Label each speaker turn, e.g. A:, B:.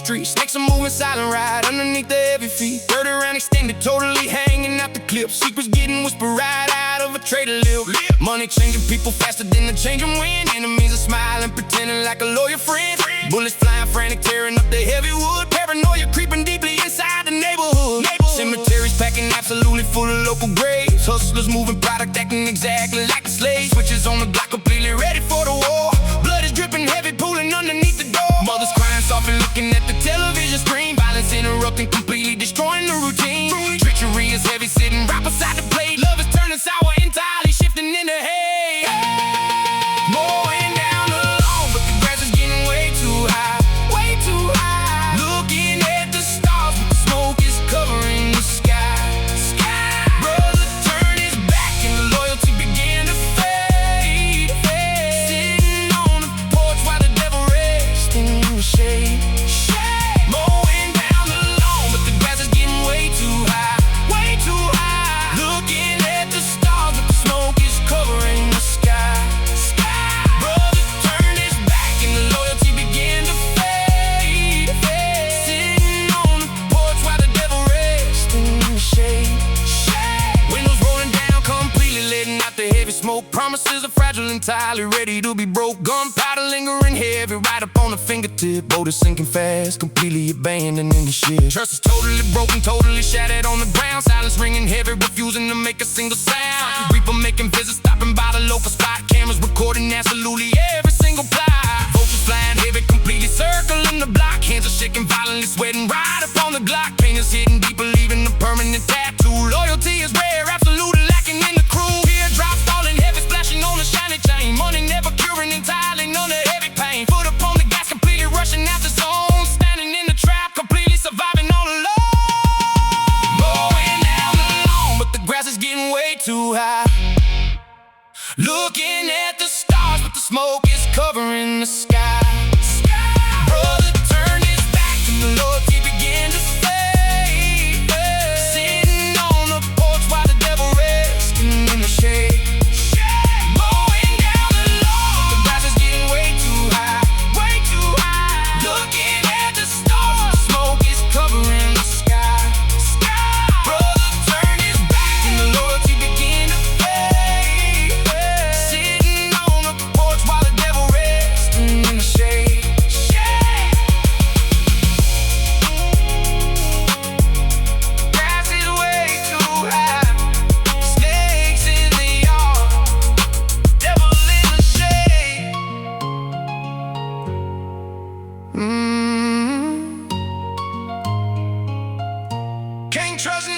A: street. Snakes are moving silent right underneath the heavy feet. Dirt around extended, totally hanging out the clip. Secrets getting whispered right out of a trader lip. Money changing people faster than the changing wind. Enemies are smiling, pretending like a loyal friend. Bullets flying frantic, tearing up the heavy wood. Paranoia creeping deeply inside the neighborhood. Cemeteries packing absolutely full of local graves. Hustlers moving product, acting exactly like the slaves. Switches on the block, completely ready for the war. Blood is dripping heavy, pooling underneath the door. Mothers crying softly, looking at the television screen. Violence interrupting, completely destroying the routine. Treachery is heavy, sitting right beside the plate. Love is turning sour, entirely shifting into hate. Mowing down the lawn, but the grass is getting way too high. Way too high. Looking at the stars, but the smoke is covering the sky. Brother turned his back and the loyalty began to fade. Sitting on the porch while the devil rests in the shade. Mowing down the lawn, but the grass is getting way too high. Way too high. Looking at the stars, but the smoke is covering the sky. Brother turned his back and the loyalty began to fade. Sitting on the porch while the devil rests in the shade. Windows rolling down, completely letting out the heavy smoke. Promises are fragile, entirely ready to be broke. Gunpowder lingering heavy, right up on the fingertip. Boat is sinking fast, completely abandoned in the ship. Trust is totally broken, totally shattered on the ground. Silence ringing heavy, refusing to make a single sound. Reaper making visits, stopping by the local spot. Cameras recording absolutely every single plot. Vultures flying heavy, completely circling the block. Hands are shaking violently, sweating right up on the Glock. Pain is hidden deep, leaving a permanent tattoo. Loyalty is rare, absolutely lacking in the crew. Teardrops falling heavy, splashing on the shiny chain. Money never curing, entirely none of heavy pain. Foot up on the gas, completely rushing out the zone. Standing in the trap, completely surviving all alone. Mowing down the lawn, but the grass is getting way too high. Looking at the stars, but the smoke is covering the sky. Brother turned his back and the loyalty began to fade. Sitting on the porch while the devil resting in the shade. Mowing down the lawn, but the grass is getting way too high. Way too high. Looking at the stars, the smoke is covering the sky. Brother turned his back and the loyalty began to fade. Sitting on the porch while the devil resting in the shade. Grass is way too high. Snakes in the yard. Devil in the shade. Can't trust